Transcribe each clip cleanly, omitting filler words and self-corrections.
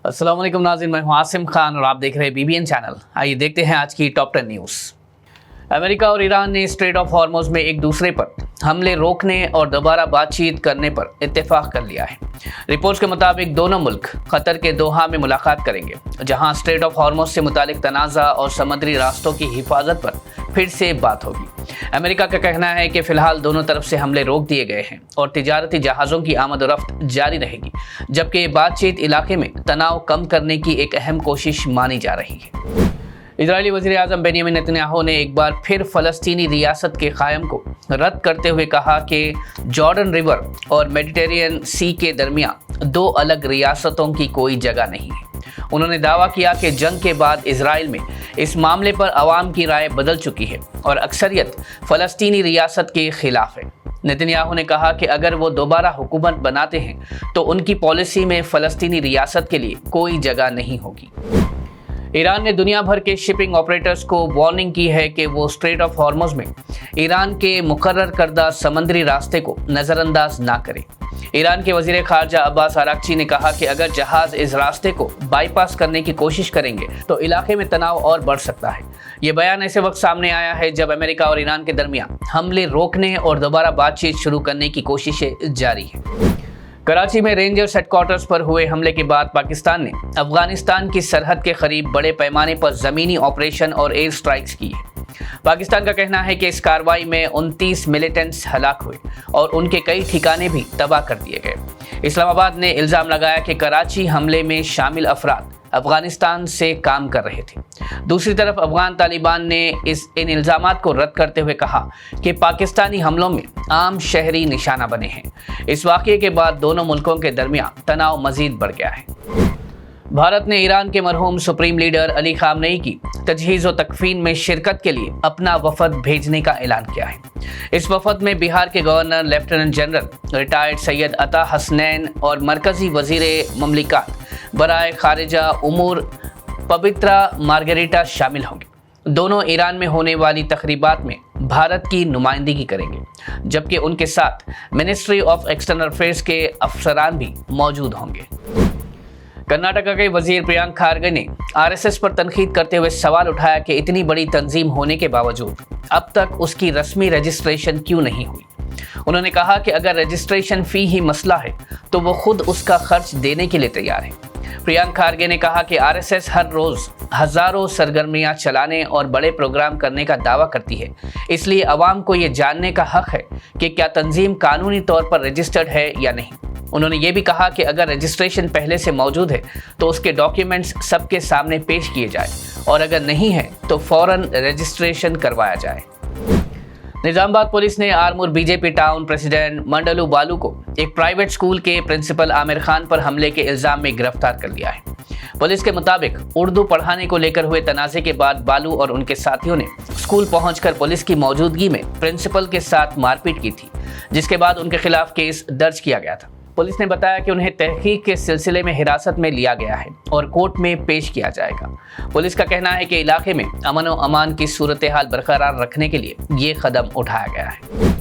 अस्सलाम वालेकुम नाज़रीन, मैं हूं आसिम खान और आप देख रहे हैं BBN चैनल। आइए देखते हैं आज की टॉप 10 न्यूज़। अमेरिका और ईरान ने स्ट्रेट ऑफ हॉर्मुज़ में एक दूसरे पर हमले रोकने और दोबारा बातचीत करने पर इत्तेफाक कर लिया है। रिपोर्ट्स के मुताबिक दोनों मुल्क कतर के दोहा में मुलाकात करेंगे, जहां स्ट्रेट ऑफ हॉर्मुज़ से मुतालिक तनाज़ा और समुद्री रास्तों की हिफाजत पर फिर से बात होगी। अमेरिका का कहना है कि फिलहाल दोनों तरफ से हमले रोक दिए गए हैं और तिजारती जहाज़ों की आमद और रफ्त जारी रहेगी, जबकि ये बातचीत इलाके में तनाव कम करने की एक अहम कोशिश मानी जा रही है। इजरायली वज़ीर आज़म बेंयामिन नेतन्याहू ने एक बार फिर फ़लस्तीनी रियासत के क़याम को रद्द करते हुए कहा कि जॉर्डन रिवर और मेडिटेरियन सी के दरमियान दो अलग रियासतों की कोई जगह नहीं है। उन्होंने दावा किया कि जंग के बाद इजराइल में इस मामले पर अवाम की राय बदल चुकी है और अक्सरियत फ़लस्तीनी रियासत के खिलाफ है। नेतन्याहू ने कहा कि अगर वो दोबारा हुकूमत बनाते हैं तो उनकी पॉलिसी में फ़लस्तीनी रियासत के लिए कोई जगह नहीं होगी। ईरान ने दुनिया भर के शिपिंग ऑपरेटर्स को वार्निंग की है कि वो स्ट्रेट ऑफ हॉर्मुज़ में ईरान के मुकर्रर करदा समंदरी रास्ते को नज़रअंदाज ना करें। ईरान के वज़ीर ख़ारजा अब्बास आरागची ने कहा कि अगर जहाज़ इस रास्ते को बाईपास करने की कोशिश करेंगे तो इलाके में तनाव और बढ़ सकता है। ये बयान ऐसे वक्त सामने आया है जब अमेरिका और ईरान के दरमियान हमले रोकने और दोबारा बातचीत शुरू करने की कोशिशें जारी हैं। कराची में रेंजर्स हेडक्वार्टर्स पर हुए हमले के बाद पाकिस्तान ने अफगानिस्तान की सरहद के करीब बड़े पैमाने पर ज़मीनी ऑपरेशन और एयर स्ट्राइक्स की है। पाकिस्तान का कहना है कि इस कार्रवाई में 29 मिलिटेंट्स हलाक हुए और उनके कई ठिकाने भी तबाह कर दिए गए। इस्लामाबाद ने इल्ज़ाम लगाया कि कराची हमले में शामिल अफराद अफगानिस्तान से काम कर रहे थे। दूसरी तरफ अफगान तालिबान ने इन इल्ज़ामात को रद्द करते हुए कहा कि पाकिस्तानी हमलों में आम शहरी निशाना बने हैं। इस वाक़ये के बाद दोनों मुल्कों के दरमियान तनाव मज़ीद बढ़ गया है। भारत ने ईरान के मरहूम सुप्रीम लीडर अली खामनेई की तजहीज़ व तकफ़ीन में शिरकत के लिए अपना वफ़द भेजने का ऐलान किया है। इस वफ़द में बिहार के governor lieutenant general retired Syed अता हसनैन और मरकज़ी वज़ीर ममलिकात बराए खारिजा उमूर पवित्रा मार्गरेटा शामिल होंगे। दोनों ईरान में होने वाली तक़रीबात में भारत की नुमाइंदगी करेंगे, जबकि उनके साथ मिनिस्ट्री ऑफ एक्सटर्नल अफेयर्स के अफसरान भी मौजूद होंगे। कर्नाटका के वजीर प्रियंक खारगे ने RSS पर तनकीद करते हुए सवाल उठाया कि इतनी बड़ी तंजीम होने के बावजूद अब तक उसकी रस्मी रजिस्ट्रेशन क्यों नहीं हुई। उन्होंने कहा कि अगर रजिस्ट्रेशन फ़ी ही मसला है तो वो खुद उसका खर्च देने के लिए तैयार है। प्रियंक खारगे ने कहा कि RSS हर रोज़ हज़ारों सरगर्मियाँ चलाने और बड़े प्रोग्राम करने का दावा करती है, इसलिए अवाम को ये जानने का हक़ है कि क्या तंजीम कानूनी तौर पर रजिस्टर्ड है या नहीं। उन्होंने ये भी कहा कि अगर रजिस्ट्रेशन पहले से मौजूद है तो उसके डॉक्यूमेंट्स सबके सामने पेश किए जाए और अगर नहीं है तो फ़ौरन रजिस्ट्रेशन करवाया जाए। निज़ामाबाद पुलिस ने आरमूर BJP टाउन प्रेसिडेंट मंडलू बालू को एक प्राइवेट स्कूल के प्रिंसिपल आमिर खान पर हमले के इल्ज़ाम में गिरफ्तार कर लिया है। पुलिस के मुताबिक उर्दू पढ़ाने को लेकर हुए तनाज़े के बाद बालू और उनके साथियों ने स्कूल पहुंचकर पुलिस की मौजूदगी में प्रिंसिपल के साथ मारपीट की थी, जिसके बाद उनके खिलाफ केस दर्ज किया गया था। पुलिस ने बताया कि उन्हें तहकीक के सिलसिले में हिरासत में लिया गया है और कोर्ट में पेश किया जाएगा। पुलिस का कहना है कि इलाके में अमन व अमान की सूरत हाल बरकरार रखने के लिए ये कदम उठाया गया है।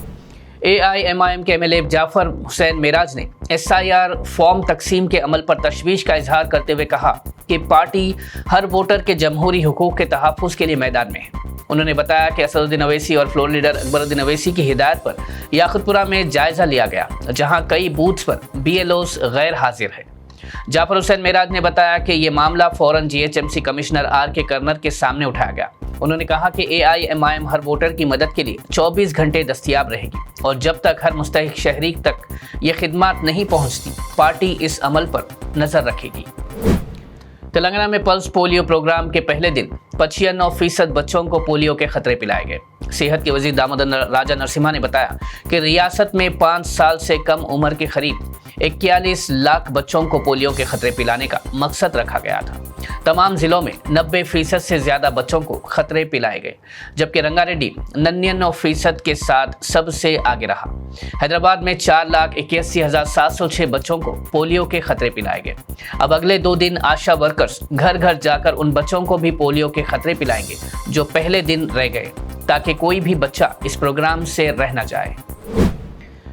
AIMIM के MLA जाफर हुसैन मेराज ने SIR फॉर्म तकसीम के अमल पर तशवीश का इजहार करते हुए कहा कि पार्टी हर वोटर के जमहूरी हुकूक के तहफ़्फ़ुज़ के लिए मैदान में है। उन्होंने बताया कि असदुद्दीन अवैसी और फ्लोर लीडर अकबरुद्दीन अवैसी की हिदायत पर याकुतपुरा में जायज़ा लिया गया, जहां कई बूथ्स पर BLOs गैर हाजिर है। जाफर हुसैन मेराज ने बताया कि ये मामला फ़ौरन GHMC कमिश्नर RK कर्नर के सामने उठाया गया। उन्होंने कहा कि AIMIM हर वोटर की मदद के लिए 24 घंटे दस्तयाब रहेगी और जब तक हर मुस्तहिक शहरी तक ये खिदमात नहीं पहुँचती, पार्टी इस अमल पर नज़र रखेगी। तेलंगाना में पल्स पोलियो प्रोग्राम के पहले दिन 95% बच्चों को पोलियो के खतरे पिलाए गए। सेहत के वजीर दामोदर राजा नरसिम्हा ने बताया कि रियासत में 5 साल से कम उम्र के करीब 41 लाख बच्चों को पोलियो के खतरे पिलाने का मकसद रखा गया था। तमाम ज़िलों में 90% से ज़्यादा बच्चों को खतरे पिलाए गए, जबकि रंगारेड्डी 99% के साथ सबसे आगे रहा। हैदराबाद में 4,81,706 बच्चों को पोलियो के खतरे पिलाए गए। अब अगले 2 दिन आशा वर्कर्स घर घर जाकर उन बच्चों को भी पोलियो के खतरे पिलाएंगे जो पहले दिन रह गए, ताकि कोई भी बच्चा इस प्रोग्राम से रह न जाए।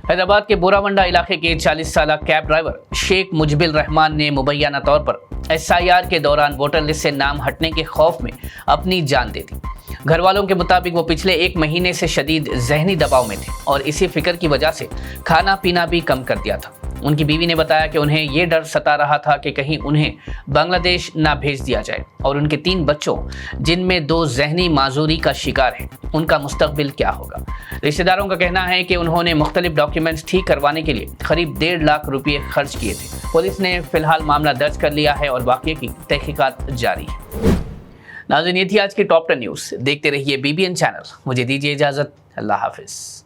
हैदराबाद के बोरावंडा इलाके के 40 साल कैब ड्राइवर शेख मुजबिल रहमान ने मुबैना तौर पर SIR के दौरान वोटर लिस्ट से नाम हटने के खौफ में अपनी जान दे दी। घर वालों के मुताबिक वो पिछले 1 महीने से शदीद जहनी दबाव में थे और इसी फिक्र की वजह से खाना पीना भी कम कर दिया था। उनकी बीवी ने बताया कि उन्हें ये डर सता रहा था कि कहीं उन्हें बांग्लादेश ना भेज दिया जाए और उनके 3 बच्चों, जिनमें 2 जहनी माजूरी का शिकार हैं, उनका मुस्तकबिल क्या होगा। रिश्तेदारों का कहना है कि उन्होंने मुख्तलिफ डॉक्यूमेंट्स ठीक करवाने के लिए करीब 1.5 लाख रुपये खर्च किए थे। पुलिस ने फिलहाल मामला दर्ज कर लिया है और बाकी की तहकीकात जारी है। नाज़रीन, ये थी आज की टॉप 10 न्यूज़। देखते रहिए BBN चैनल। मुझे दीजिए इजाज़त। अल्लाह हाफिज़।